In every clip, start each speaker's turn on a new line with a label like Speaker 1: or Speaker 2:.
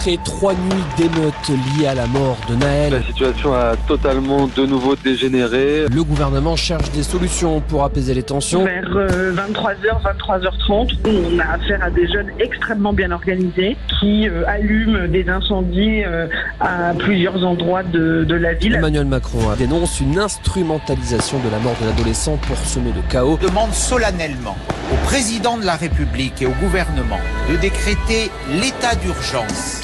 Speaker 1: Après 3 nuits d'émeutes liées à la mort de Naël,
Speaker 2: la situation a totalement de nouveau dégénéré.
Speaker 1: Le gouvernement cherche des solutions pour apaiser les tensions.
Speaker 3: Vers 23h, 23h30, on a affaire à des jeunes extrêmement bien organisés qui allument des incendies à plusieurs endroits de la ville.
Speaker 1: Emmanuel Macron dénonce une instrumentalisation de la mort de l'adolescent pour semer le chaos.
Speaker 4: Demande solennellement au président de la République et au gouvernement de décréter l'état d'urgence.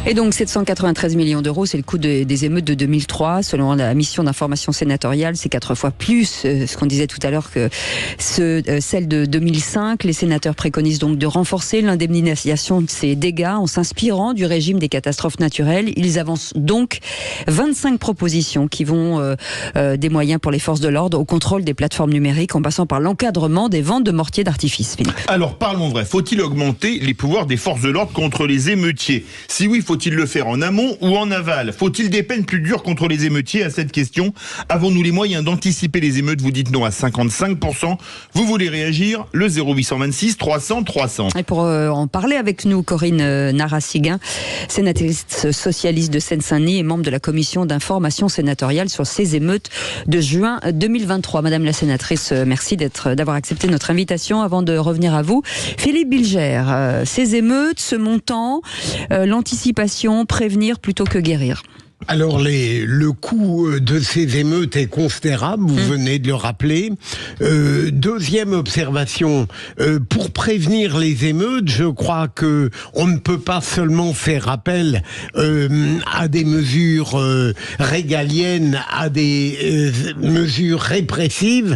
Speaker 5: Et donc 793 millions d'euros, c'est le coût des émeutes de 2003. Selon la mission d'information sénatoriale, c'est 4 fois plus, ce qu'on disait tout à l'heure, que celle de 2005. Les sénateurs préconisent donc de renforcer l'indemnisation de ces dégâts en s'inspirant du régime des catastrophes naturelles. Ils avancent donc 25 propositions qui vont des moyens pour les forces de l'ordre au contrôle des plateformes numériques en passant par l'encadrement des ventes de mortiers d'artifice. Philippe.
Speaker 6: Alors parlons vrai, faut-il augmenter les pouvoirs des forces de l'ordre contre les émeutiers ? Si oui, faut-il le faire en amont ou en aval ? Faut-il des peines plus dures contre les émeutiers ? À cette question, avons-nous les moyens d'anticiper les émeutes ? Vous dites non à 55%. Vous voulez réagir ? Le 0826 300 300.
Speaker 5: Et pour en parler avec nous, Corinne Narassiguin, sénatrice socialiste de Seine-Saint-Denis et membre de la commission d'information sénatoriale sur ces émeutes de juin 2023. Madame la sénatrice, merci d'avoir accepté notre invitation. Avant de revenir à vous, Philippe Bilger, ces émeutes, ce montant, l'anticipation, prévenir plutôt que guérir.
Speaker 7: Alors le coût de ces émeutes est considérable, vous venez de le rappeler. Deuxième observation, pour prévenir les émeutes, je crois que on ne peut pas seulement faire appel à des mesures régaliennes, à des mesures répressives.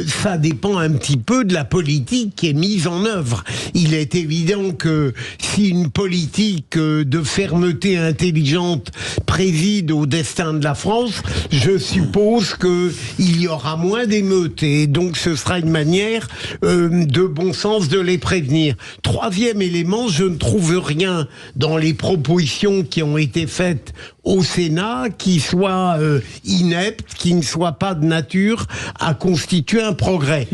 Speaker 7: Ça dépend un petit peu de la politique qui est mise en œuvre. Il est évident que si une politique de fermeté intelligente préside au destin de la France, je suppose qu'il y aura moins d'émeutes et donc ce sera une manière de bon sens de les prévenir. Troisième élément, je ne trouve rien dans les propositions qui ont été faites au Sénat qui soit inepte, qui ne soit pas de nature à constituer un progrès.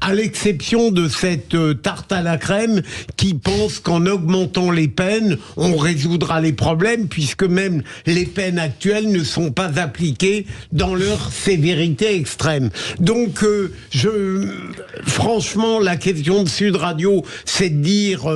Speaker 7: À l'exception de cette tarte à la crème qui pense qu'en augmentant les peines, on résoudra les problèmes, puisque même les peines actuelles ne sont pas appliquées dans leur sévérité extrême. Donc, franchement, la question de Sud Radio, c'est de dire,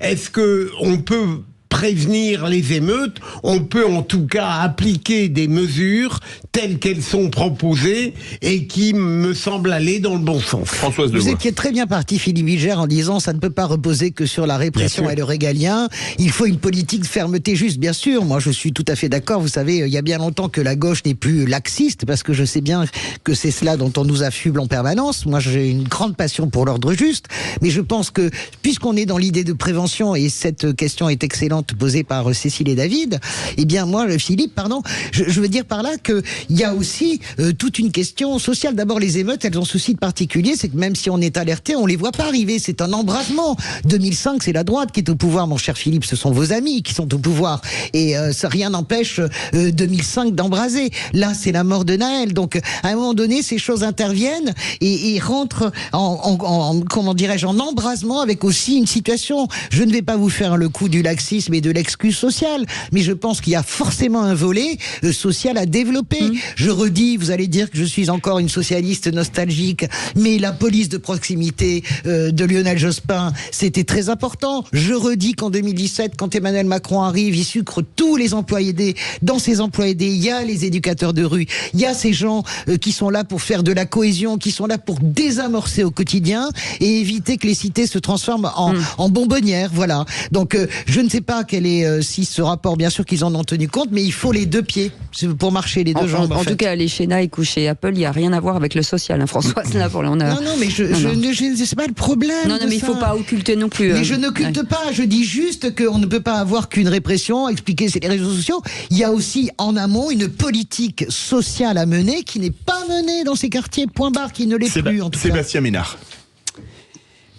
Speaker 7: est-ce que on peut prévenir les émeutes? On peut en tout cas appliquer des mesures telles qu'elles sont proposées et qui me semblent aller dans le bon sens.
Speaker 6: Françoise Levoix.
Speaker 8: Vous étiez très bien parti, Philippe Bilger, en disant ça ne peut pas reposer que sur la répression et le régalien. Il faut une politique de fermeté juste, bien sûr. Moi, je suis tout à fait d'accord. Vous savez, il y a bien longtemps que la gauche n'est plus laxiste, parce que je sais bien que c'est cela dont on nous affuble en permanence. Moi, j'ai une grande passion pour l'ordre juste, mais je pense que, puisqu'on est dans l'idée de prévention, et cette question est excellente posée par Cécile et David, eh bien moi, Philippe, pardon, je veux dire par là qu'il y a aussi toute une question sociale. D'abord, les émeutes, elles ont ceci de particulier, c'est que même si on est alerté, on les voit pas arriver. C'est un embrasement. 2005, c'est la droite qui est au pouvoir, mon cher Philippe, ce sont vos amis qui sont au pouvoir. Et ça, rien n'empêche 2005 d'embraser. Là, c'est la mort de Naël. Donc, à un moment donné, ces choses interviennent et rentrent comment dirais-je, en embrasement avec aussi une situation. Je ne vais pas vous faire le coup du laxisme et de l'excuse sociale, mais je pense qu'il y a forcément un volet social à développer. Je redis, vous allez dire que je suis encore une socialiste nostalgique, mais la police de proximité de Lionel Jospin, c'était très important. Je redis qu'en 2017, quand Emmanuel Macron arrive, il sucre tous les emplois aidés. Dans ces emplois aidés, il y a les éducateurs de rue, il y a ces gens qui sont là pour faire de la cohésion, qui sont là pour désamorcer au quotidien et éviter que les cités se transforment en bonbonnières. Voilà. Donc, je ne sais pas quel est si ce rapport, bien sûr qu'ils en ont tenu compte, mais il faut les deux pieds pour marcher, les deux jambes.
Speaker 5: En tout cas, les chez Nike ou chez Apple, il n'y a rien à voir avec le social, hein, Françoise. Là, non,
Speaker 8: mais c'est pas le problème.
Speaker 5: Non, mais il ne faut pas occulter non plus.
Speaker 8: Mais je n'occulte pas, je dis juste qu'on ne peut pas avoir qu'une répression, expliquer c'est les réseaux sociaux. Il y a aussi en amont une politique sociale à mener qui n'est pas menée dans ces quartiers, point barre, qui ne l'est plus en tout cas.
Speaker 6: Sébastien Ménard.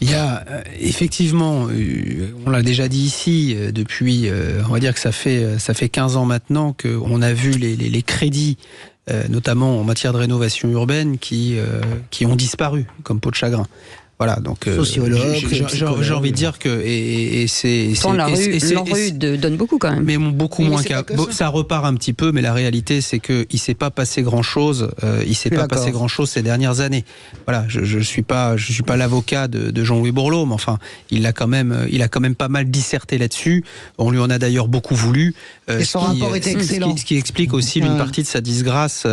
Speaker 9: Il y a effectivement, on l'a déjà dit ici, depuis, on va dire que ça fait 15 ans maintenant qu'on a vu les crédits, notamment en matière de rénovation urbaine, qui ont disparu comme peau de chagrin. Voilà, donc
Speaker 8: sociologue,
Speaker 9: j'ai envie de dire que
Speaker 5: la rue donne beaucoup quand même.
Speaker 9: Mais beaucoup moins ça repart un petit peu, mais la réalité c'est que il s'est pas passé grand chose. Ces dernières années. Voilà, je suis pas l'avocat de Jean-Louis Borloo, mais enfin il a quand même pas mal disserté là-dessus. On lui en a d'ailleurs beaucoup voulu.
Speaker 8: Et son rapport était excellent.
Speaker 9: Ce qui explique aussi une partie de sa disgrâce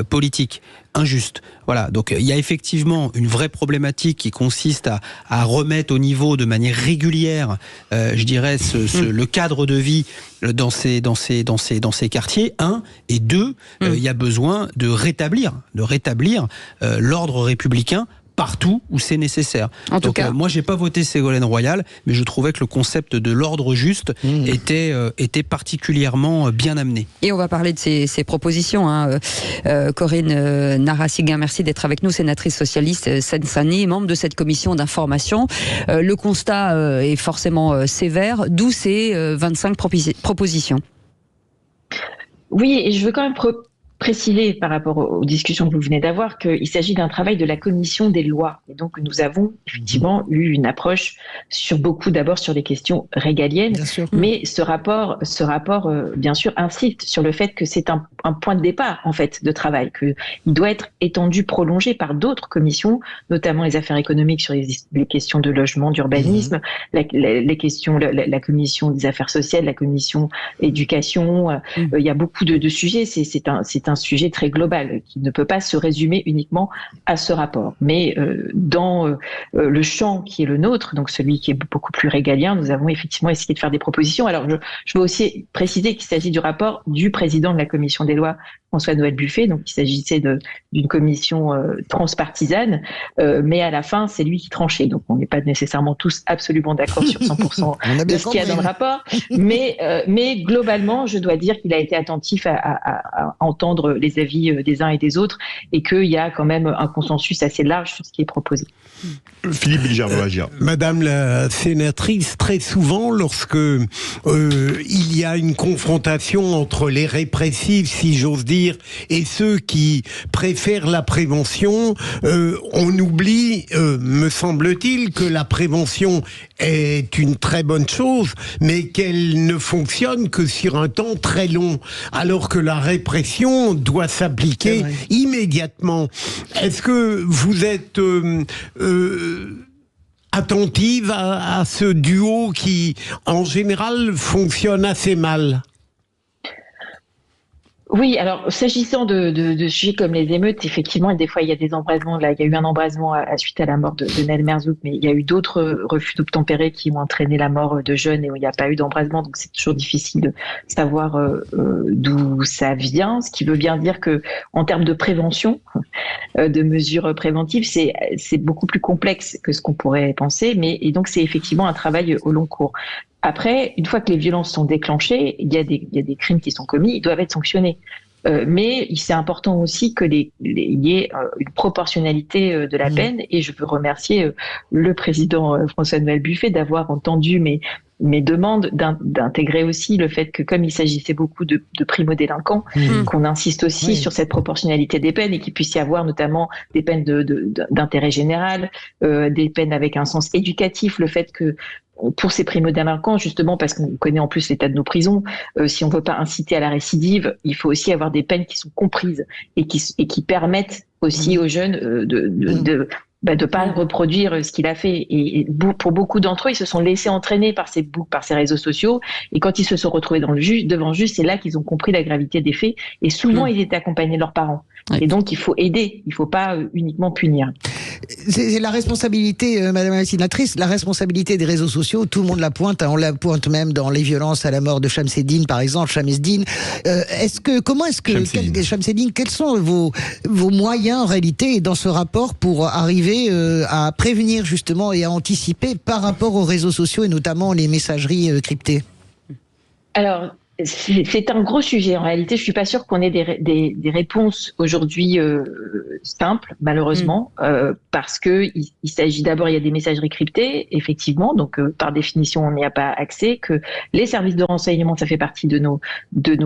Speaker 9: politique. Injuste. Voilà, donc il y a effectivement une vraie problématique qui consiste à remettre au niveau de manière régulière, je dirais, le cadre de vie dans ces quartiers. Et deux, il y a besoin de rétablir l'ordre républicain partout où c'est nécessaire.
Speaker 5: En tout cas,
Speaker 9: moi, j'ai pas voté Ségolène Royal, mais je trouvais que le concept de l'ordre juste était particulièrement bien amené.
Speaker 5: Et on va parler de ces propositions. Corinne Narassiguin, merci d'être avec nous, sénatrice socialiste Seine-Saint-Denis, membre de cette commission d'information. Le constat est forcément sévère, d'où ces 25 propositions.
Speaker 10: Oui, et je veux quand même préciser par rapport aux discussions que vous venez d'avoir qu'il s'agit d'un travail de la commission des lois. Et donc nous avons effectivement eu une approche d'abord sur les questions régaliennes, mais ce rapport bien sûr insiste sur le fait que c'est un point de départ en fait de travail, qu'il doit être étendu, prolongé par d'autres commissions, notamment les affaires économiques sur les questions de logement, d'urbanisme, les questions, la commission des affaires sociales, la commission éducation. Il y a beaucoup de sujets. C'est un sujet très global qui ne peut pas se résumer uniquement à ce rapport. Mais dans le champ qui est le nôtre, donc celui qui est beaucoup plus régalien, nous avons effectivement essayé de faire des propositions. Alors je veux aussi préciser qu'il s'agit du rapport du président de la commission des lois, François-Noël Buffet, donc il s'agissait d'une commission transpartisane, mais à la fin, c'est lui qui tranchait. Donc on n'est pas nécessairement tous absolument d'accord sur 100% de ce qu'il y a dans le rapport, mais globalement, je dois dire qu'il a été attentif à entendre les avis des uns et des autres, et qu'il y a quand même un consensus assez large sur ce qui est proposé.
Speaker 6: Philippe Bilger veut agir.
Speaker 7: Madame la sénatrice, très souvent, lorsque il y a une confrontation entre les répressifs, si j'ose dire, et ceux qui préfèrent la prévention, on oublie, me semble-t-il, que la prévention est une très bonne chose, mais qu'elle ne fonctionne que sur un temps très long, alors que la répression doit s'appliquer immédiatement. Est-ce que vous êtes attentive à ce duo qui, en général, fonctionne assez mal?
Speaker 10: Oui, alors s'agissant de sujets comme les émeutes, effectivement, des fois il y a des embrasements. Là, il y a eu un embrasement suite à la mort de Nel Merzouk, mais il y a eu d'autres refus d'obtempérer qui ont entraîné la mort de jeunes et où il n'y a pas eu d'embrasement. Donc c'est toujours difficile de savoir d'où ça vient. Ce qui veut bien dire que, en termes de prévention, de mesures préventives, c'est beaucoup plus complexe que ce qu'on pourrait penser. Et donc c'est effectivement un travail au long cours. Après, une fois que les violences sont déclenchées, il y a des crimes qui sont commis, ils doivent être sanctionnés. Mais c'est important aussi que il y ait une proportionnalité de la peine. Et je veux remercier le président François-Noël Buffet d'avoir entendu mes demandes d'intégrer aussi le fait que, comme il s'agissait beaucoup de primo-délinquants, qu'on insiste aussi sur cette proportionnalité des peines et qu'il puisse y avoir notamment des peines d'intérêt général, des peines avec un sens éducatif, le fait que pour ces primo-délinquants, justement parce qu'on connaît en plus l'état de nos prisons, si on ne veut pas inciter à la récidive, il faut aussi avoir des peines qui sont comprises et qui permettent aussi aux jeunes de pas reproduire ce qu'il a fait. Et pour beaucoup d'entre eux, ils se sont laissés entraîner par ces réseaux sociaux. Et quand ils se sont retrouvés devant le juge, c'est là qu'ils ont compris la gravité des faits. Et souvent, ils étaient accompagnés de leurs parents. Et donc, il faut aider. Il ne faut pas uniquement punir.
Speaker 8: C'est la responsabilité, Madame la sénatrice, la responsabilité des réseaux sociaux. Tout le monde la pointe. On la pointe même dans les violences à la mort de Chamseddine, par exemple. Chamseddine. Chamseddine, quels sont vos moyens en réalité dans ce rapport pour arriver à prévenir justement et à anticiper par rapport aux réseaux sociaux et notamment les messageries cryptées?
Speaker 10: Alors, C'est un gros sujet. En réalité, je suis pas sûre qu'on ait des réponses aujourd'hui simples, malheureusement, parce que il s'agit d'abord, il y a des messageries cryptées, effectivement, donc par définition, on n'y a pas accès. Que les services de renseignement, ça fait partie de nos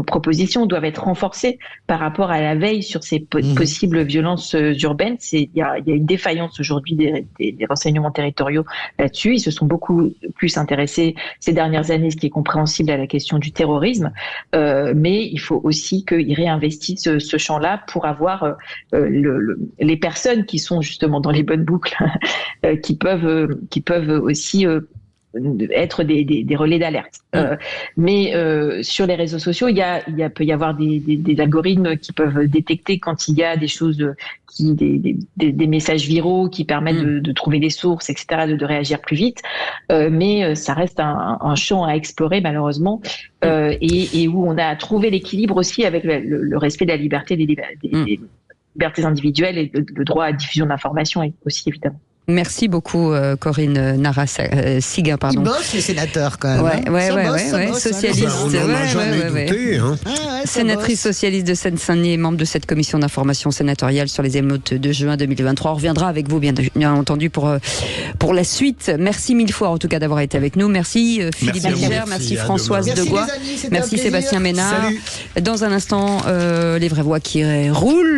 Speaker 10: propositions, doivent être renforcés par rapport à la veille sur ces possibles violences urbaines. Il y a une défaillance aujourd'hui des renseignements territoriaux là-dessus. Ils se sont beaucoup plus intéressés ces dernières années, ce qui est compréhensible, à la question du terrorisme. Mais il faut aussi qu'ils réinvestissent ce champ-là pour avoir les personnes qui sont justement dans les bonnes boucles, qui peuvent aussi être des relais d'alerte. Mais sur les réseaux sociaux, peut y avoir des algorithmes qui peuvent détecter quand il y a des choses, des messages viraux qui permettent de trouver des sources, etc., de réagir plus vite. Mais ça reste un champ à explorer, malheureusement, et où on a trouvé l'équilibre aussi avec le respect de la liberté des libertés individuelles et le droit à la diffusion d'informations aussi, évidemment.
Speaker 5: Merci beaucoup, Corinne Narassiguin, pardon.
Speaker 8: Il bosse, les sénateurs, quand même.
Speaker 5: Ouais, socialiste.
Speaker 7: On n'en a jamais douté.
Speaker 5: Sénatrice socialiste de Seine-Saint-Denis et membre de cette commission d'information sénatoriale sur les émeutes de juin 2023. On reviendra avec vous, bien entendu, pour la suite. Merci mille fois, en tout cas, d'avoir été avec nous. Merci Philippe Bilger, merci Françoise Degois, merci Sébastien Ménard. Salut. Dans un instant, les vraies voix qui roulent.